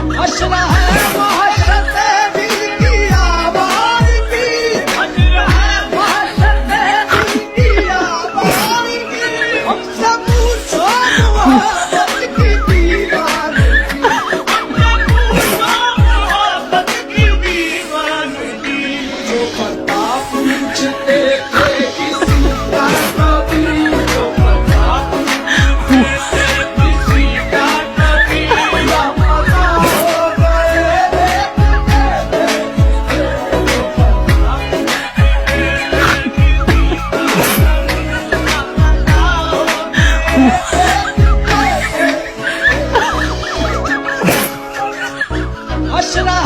अशरा है महशते दिल की आवाज की, अशरा है महशते दिल की आवाज की। हमसे पूछो मोहब्बत की दीवानगी, हमसे पूछो मोहब्बत की दीवानगी। जो पता पूछते थे किसी का कभी, जो पता पूछते थे किसी का कभी, लापता हो गए देखते अशरा